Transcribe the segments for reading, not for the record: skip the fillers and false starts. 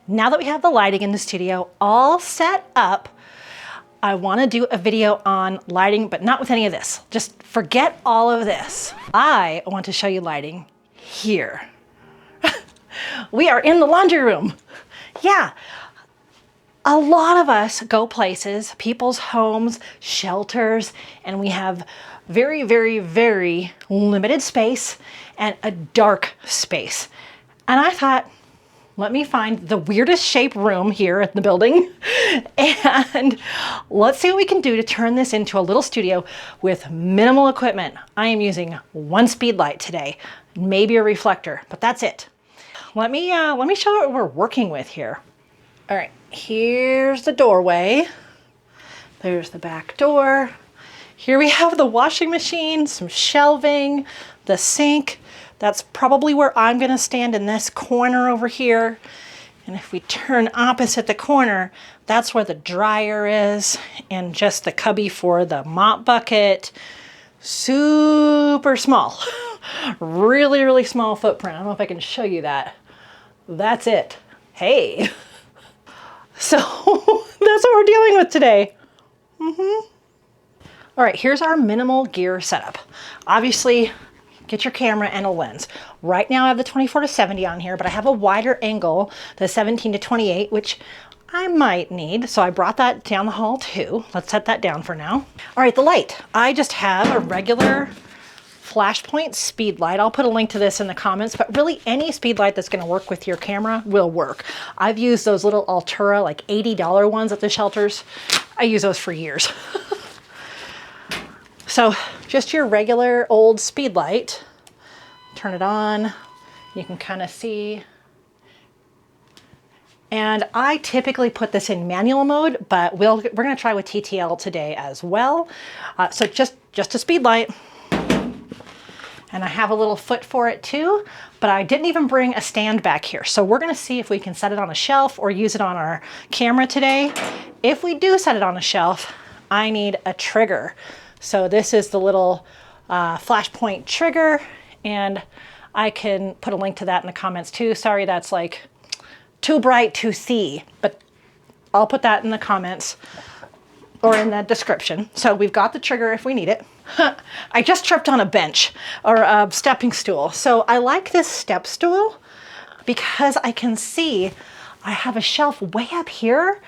Now that we have the lighting in the studio all set up, I want to do a video on lighting, but not with any of this. Just forget all of this. I want to show you lighting here. We are in the laundry room. Yeah. A lot of us go places, people's homes, shelters, and we have very, very, very limited space and a dark space. And I thought, let me find the weirdest shaped room here in the building and let's see what we can do to turn this into a little studio with minimal equipment. I am using one Speedlight today, maybe a reflector, but that's it. Let me show you what we're working with here. All right, here's the doorway. There's the back door. Here we have the washing machine, some shelving, the sink. That's probably where I'm gonna stand in this corner over here. And if we turn opposite the corner, that's where the dryer is and just the cubby for the mop bucket. Super small, really, really small footprint. I don't know if I can show you that. That's it. Hey. So that's what we're dealing with today. All right, here's our minimal gear setup. Obviously, get your camera and a lens. Right now I have the 24-70 on here, but I have a wider angle, the 17-28, which I might need. So I brought that down the hall too. Let's set that down for now. All right, the light. I just have a regular Flashpoint speed light. I'll put a link to this in the comments, but really any speed light that's gonna work with your camera will work. I've used those little Altura, like $80 ones at the shelters. I use those for years. So just your regular old speed light, turn it on, you can kind of see. And I typically put this in manual mode, but we're gonna try with TTL today as well. So just a speed light. And I have a little foot for it too, but I didn't even bring a stand back here. So we're gonna see if we can set it on a shelf or use it on our camera today. If we do set it on a shelf, I need a trigger. So this is the little Flashpoint trigger, and I can put a link to that in the comments too. Sorry, that's like too bright to see, but I'll put that in the comments or in the description. So we've got the trigger if we need it. I just tripped on a bench or a stepping stool. So I like this step stool because I can see I have a shelf way up here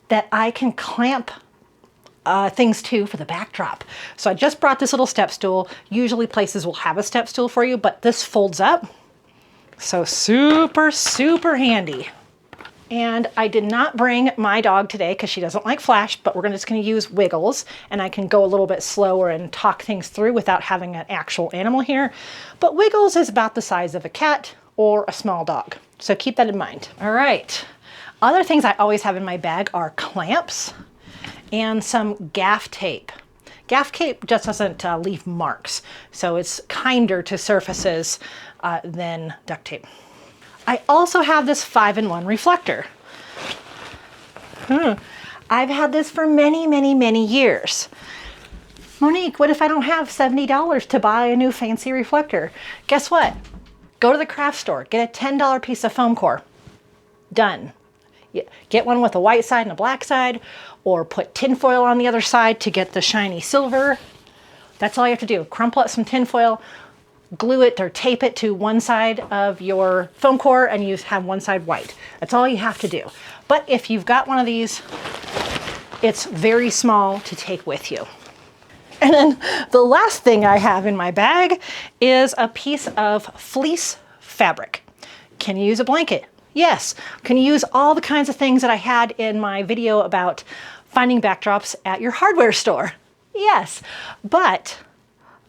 that I can clamp things to for the backdrop. So I just brought this little step stool. Usually places will have a step stool for you, but this folds up. So super, super handy. And I did not bring my dog today because she doesn't like flash, but we're just gonna use Wiggles, and I can go a little bit slower and talk things through without having an actual animal here. But Wiggles is about the size of a cat or a small dog. So keep that in mind. All right. Other things I always have in my bag are clamps and some gaff tape. Gaff tape just doesn't leave marks, so it's kinder to surfaces than duct tape. I also have this 5-in-1 reflector. I've had this for many, many, many years. Monique, what if I don't have $70 to buy a new fancy reflector? Guess what? Go to the craft store, get a $10 piece of foam core. Done. Get one with a white side and a black side, or put tinfoil on the other side to get the shiny silver. That's all you have to do. Crumple up some tinfoil, glue it or tape it to one side of your foam core, and you have one side white. That's all you have to do. But if you've got one of these, it's very small to take with you. And then the last thing I have in my bag is a piece of fleece fabric. Can you use a blanket? Yes. Can you use all the kinds of things that I had in my video about finding backdrops at your hardware store? Yes. But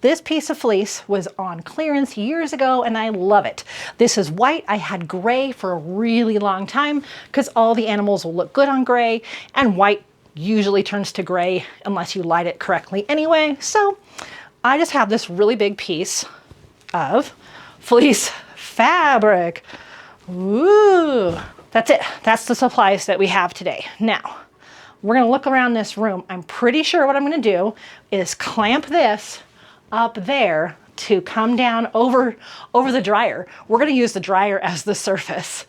this piece of fleece was on clearance years ago and I love it. This is white. I had gray for a really long time because all the animals will look good on gray, and white usually turns to gray unless you light it correctly anyway. So I just have this really big piece of fleece fabric. Ooh, that's it. That's the supplies that we have today. Now, we're gonna look around this room. I'm pretty sure what I'm gonna do is clamp this up there to come down over the dryer. We're going to use the dryer as the surface.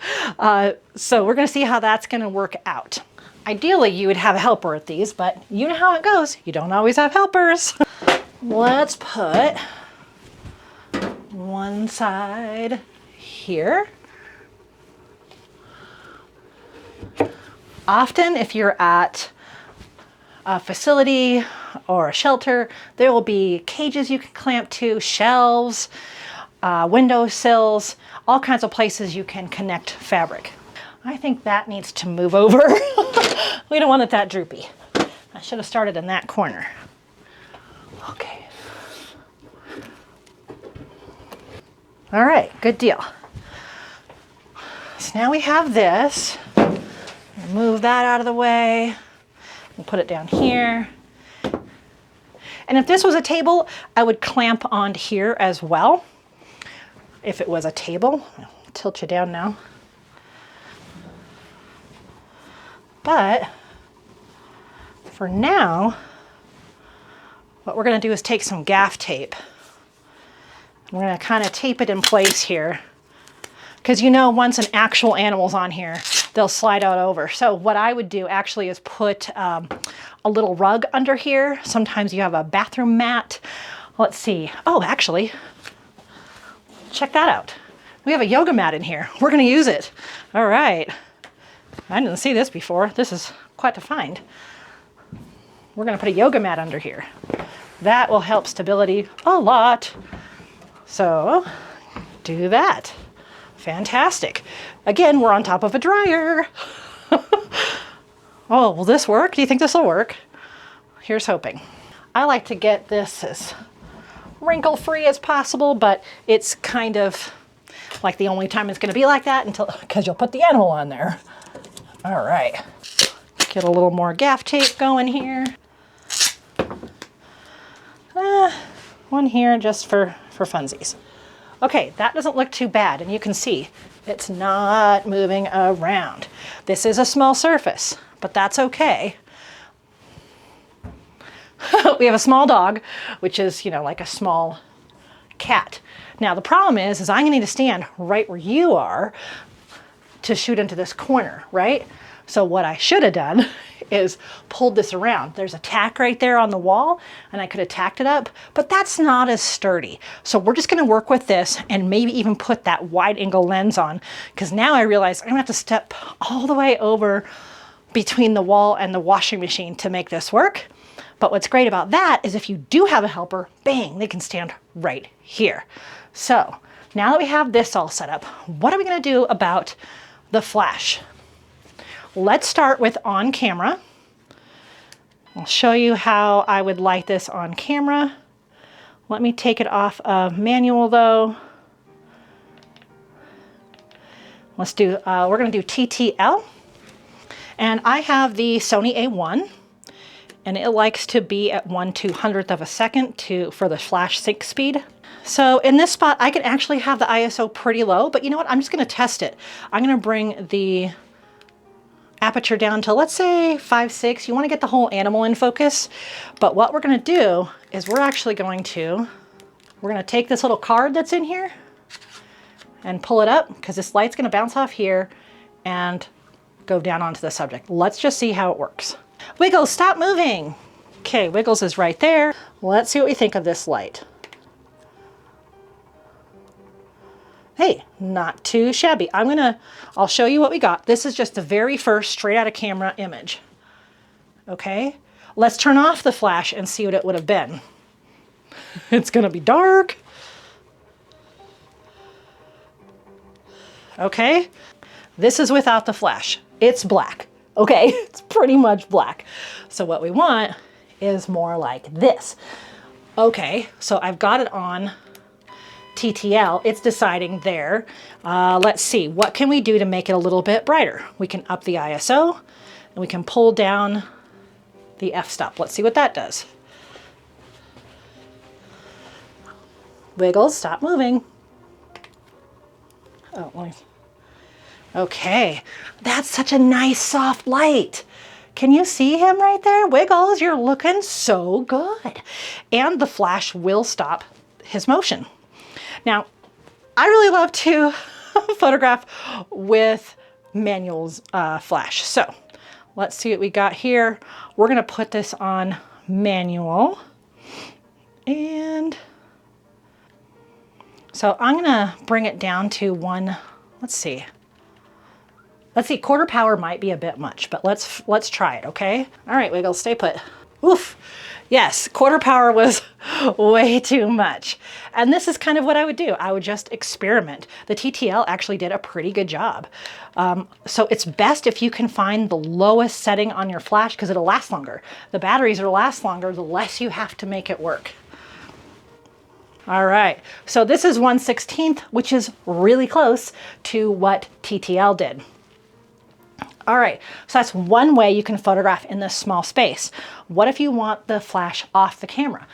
So we're going to see how that's going to work out. Ideally, you would have a helper at these, but you know how it goes. You don't always have helpers. Let's put one side here. Often, if you're at a facility or a shelter, there will be cages you can clamp to, shelves, window sills, all kinds of places you can connect fabric. I think that needs to move over. We don't want it that droopy. I should have started in that corner. Okay. All right, good deal. So now we have this. Move that out of the way. We'll put it down here. And if this was a table, I would clamp onto here as well. If it was a table, I'll tilt you down now. But for now, what we're going to do is take some gaff tape. We're going to kind of tape it in place here. Because you know, once an actual animal's on here, they'll slide out over. So what I would do actually is put a little rug under here. Sometimes you have a bathroom mat. Let's see. Oh, actually, check that out. We have a yoga mat in here. We're going to use it. All right. I didn't see this before. This is quite a find. We're going to put a yoga mat under here. That will help stability a lot. So do that. Fantastic. Again, we're on top of a dryer. Oh, will this work? Do you think this will work? Here's hoping. I like to get this as wrinkle-free as possible, but it's kind of like the only time it's going to be like that because you'll put the animal on there. All right. Get a little more gaff tape going here. One here just for funsies. Okay, that doesn't look too bad, and you can see it's not moving around. This is a small surface, but that's okay. We have a small dog, which is, you know, like a small cat. Now, the problem is I'm gonna need to stand right where you are to shoot into this corner, right? So what I should have done is pulled this around. There's a tack right there on the wall, and I could have tacked it up, but that's not as sturdy. So we're just gonna work with this and maybe even put that wide angle lens on, because now I realize I'm gonna have to step all the way over between the wall and the washing machine to make this work. But what's great about that is if you do have a helper, bang, they can stand right here. So now that we have this all set up, what are we gonna do about the flash? Let's start with on camera. I'll show you how I would light this on camera. Let me take it off of manual though. Let's do, we're gonna do TTL. And I have the Sony A1, and it likes to be at 1/200th of a second for the flash sync speed. So in this spot, I can actually have the ISO pretty low, but you know what? I'm just gonna test it. I'm gonna bring the aperture down to, let's say 5.6. You want to get the whole animal in focus, but what we're going to do is we're going to take this little card that's in here and pull it up, because this light's going to bounce off here and go down onto the subject. Let's just see how it works. Wiggles, stop moving. Okay, Wiggles is right there. Let's see what we think of this light. Hey, not too shabby. I'll show you what we got. This is just the very first straight out of camera image. Okay, let's turn off the flash and see what it would have been. It's gonna be dark. Okay, this is without the flash. It's black. Okay, it's pretty much black. So what we want is more like this. Okay, so I've got it on TTL, it's deciding there. Let's see, what can we do to make it a little bit brighter? We can up the ISO, and we can pull down the f-stop. Let's see what that does. Wiggles, stop moving. Oh, okay, that's such a nice soft light. Can you see him right there? Wiggles, you're looking so good. And the flash will stop his motion. Now, I really love to photograph with manuals flash. So let's see what we got here. We're gonna put this on manual. And so I'm gonna bring it down to one, let's see, quarter power might be a bit much, but let's try it, okay? All right, Wiggles, stay put. Oof. Yes, quarter power was way too much. And this is kind of what I would do. I would just experiment. The TTL actually did a pretty good job. So it's best if you can find the lowest setting on your flash because it'll last longer. The batteries will last longer the less you have to make it work. All right, so this is 1/16, which is really close to what TTL did. All right, so that's one way you can photograph in this small space. What if you want the flash off the camera?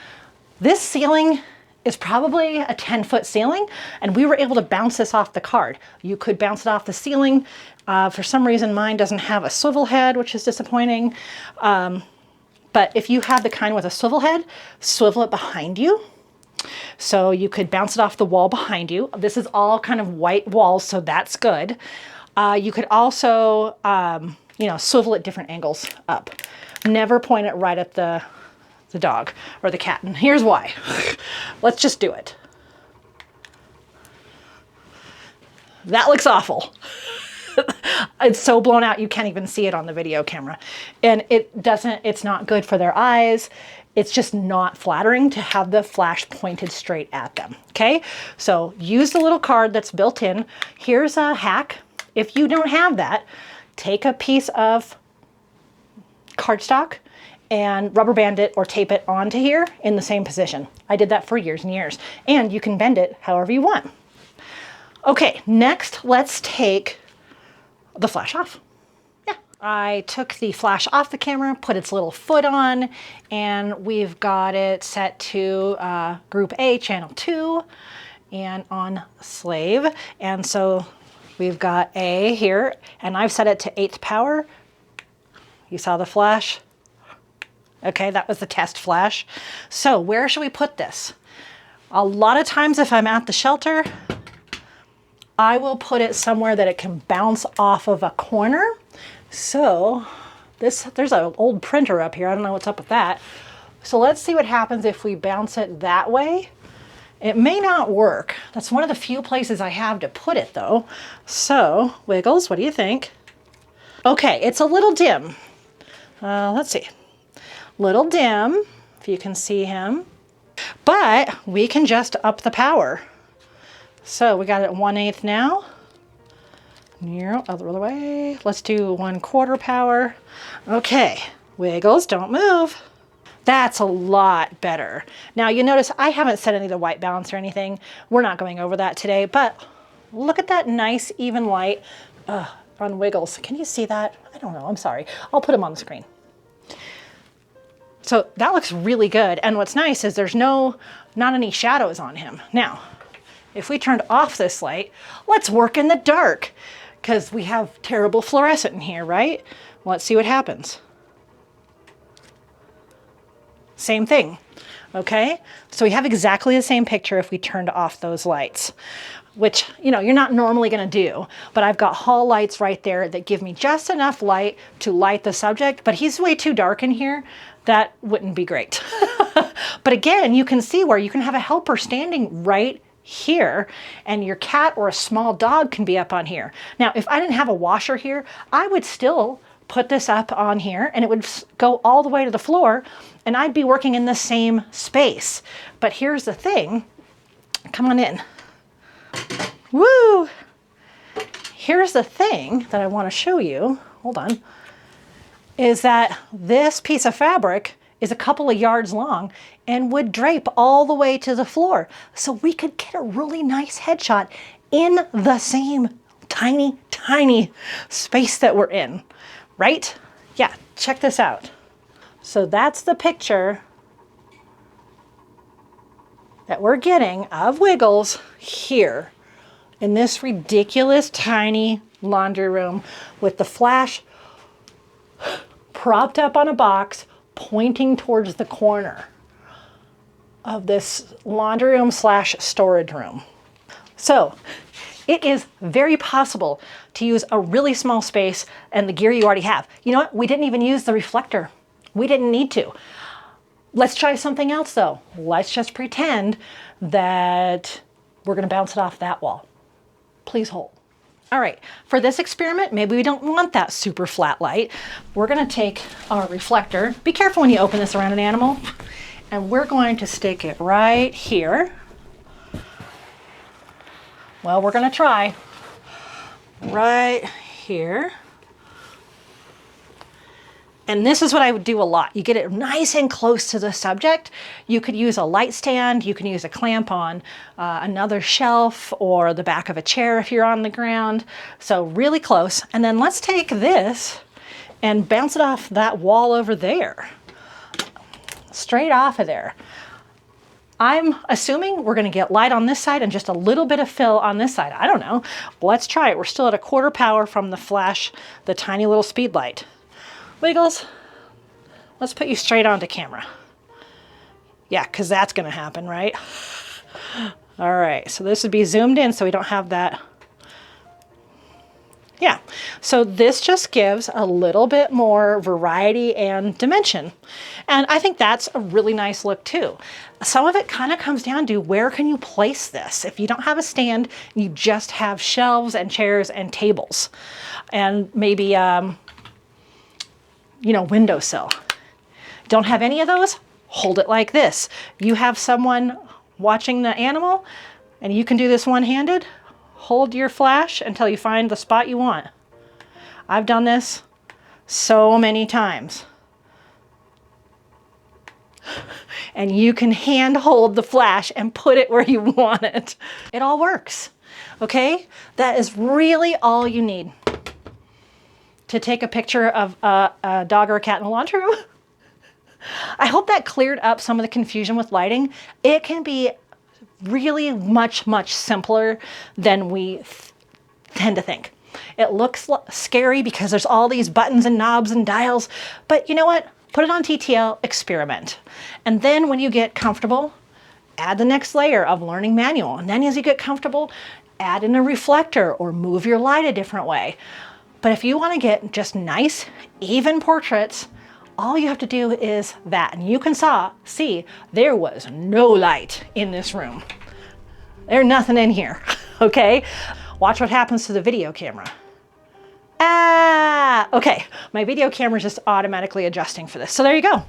This ceiling is probably a 10-foot ceiling, and we were able to bounce this off the card. You could bounce it off the ceiling. For some reason, mine doesn't have a swivel head, which is disappointing. But if you have the kind with a swivel head, swivel it behind you. So you could bounce it off the wall behind you. This is all kind of white walls, so that's good. You could also, you know, swivel at different angles up. Never point it right at the dog or the cat. And here's why. Let's just do it. That looks awful. It's so blown out you can't even see it on the video camera. And it's not good for their eyes. It's just not flattering to have the flash pointed straight at them, okay? So use the little card that's built in. Here's a hack. If you don't have that, take a piece of cardstock and rubber band it or tape it onto here in the same position. I did that for years and years. And you can bend it however you want. Okay, next let's take the flash off. Yeah, I took the flash off the camera, put its little foot on, and we've got it set to group A, channel 2, and on slave. And so we've got A here, and I've set it to 8th power. You saw the flash? Okay, that was the test flash. So where should we put this? A lot of times if I'm at the shelter, I will put it somewhere that it can bounce off of a corner. So there's an old printer up here. I don't know what's up with that. So let's see what happens if we bounce it that way. It may not work. That's one of the few places I have to put it though. So Wiggles, what do you think? Okay, it's a little dim. Let's see. Little dim, if you can see him. But we can just up the power. So we got it at 1/8 now. Other way. Let's do 1/4 power. Okay, Wiggles, don't move. That's a lot better. Now you notice I haven't set any of the white balance or anything. We're not going over that today, but look at that nice even light on Wiggles. Can you see that? I don't know, I'm sorry. I'll put him on the screen. So that looks really good. And what's nice is there's not any shadows on him. Now, if we turned off this light, let's work in the dark because we have terrible fluorescent in here, right? Let's see what happens. Same thing, okay? So we have exactly the same picture if we turned off those lights, which, you know, you're not normally gonna do, but I've got hall lights right there that give me just enough light to light the subject, but he's way too dark in here. That wouldn't be great. But again, you can see where you can have a helper standing right here and your cat or a small dog can be up on here. Now, if I didn't have a washer here, I would still put this up on here and it would go all the way to the floor and I'd be working in the same space. But here's the thing, come on in. Woo! Here's the thing that I want to show you, hold on, is that this piece of fabric is a couple of yards long and would drape all the way to the floor. So we could get a really nice headshot in the same tiny, tiny space that we're in, right? Yeah, check this out. So that's the picture that we're getting of Wiggles here in this ridiculous tiny laundry room with the flash propped up on a box pointing towards the corner. of this laundry room slash storage room. So it is very possible to use a really small space and the gear you already have. You know what? We didn't even use the reflector. We didn't need to. Let's try something else though. Let's just pretend that we're gonna bounce it off that wall. Please hold. All right, for this experiment, maybe we don't want that super flat light. We're gonna take our reflector. Be careful when you open this around an animal. And we're going to stick it right here. Well, we're gonna try. Right here. And this is what I would do a lot. You get it nice and close to the subject. You could use a light stand, you can use a clamp on another shelf or the back of a chair if you're on the ground. So really close. And then let's take this and bounce it off that wall over there. Straight off of there. I'm assuming we're gonna get light on this side and just a little bit of fill on this side. I don't know. Let's try it. We're still at 1/4 power from the flash, the tiny little Speedlight. Wiggles, let's put you straight onto camera. Yeah, because that's gonna happen, right? All right, so this would be zoomed in so we don't have that. Yeah, so this just gives a little bit more variety and dimension. And I think that's a really nice look too. Some of it kind of comes down to where can you place this? If you don't have a stand, you just have shelves and chairs and tables. And maybe, you know, windowsill. Don't have any of those? Hold it like this. You have someone watching the animal and you can do this one-handed. Hold your flash until you find the spot you want. I've done this so many times. And you can hand hold the flash and put it where you want it. It all works, okay? That is really all you need to take a picture of a dog or a cat in a laundry room. I hope that cleared up some of the confusion with lighting. It can be really much, much simpler than we tend to think. It looks scary because there's all these buttons and knobs and dials, but you know what? Put it on TTL, experiment. And then when you get comfortable, add the next layer of learning manual. And then as you get comfortable, add in a reflector or move your light a different way. But if you want to get just nice, even portraits, all you have to do is that. And you can see there was no light in this room. There's nothing in here, okay? Watch what happens to the video camera. Ah, okay. My video camera is just automatically adjusting for this. So there you go.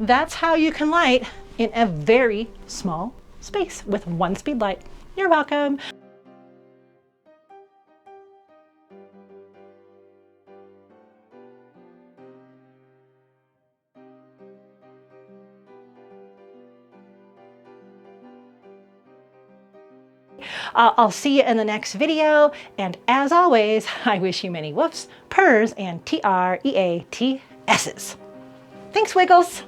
That's how you can light in a very small space with one Speedlight. You're welcome. I'll see you in the next video, and as always, I wish you many woofs, purrs, and TREATSs. Thanks, Wiggles!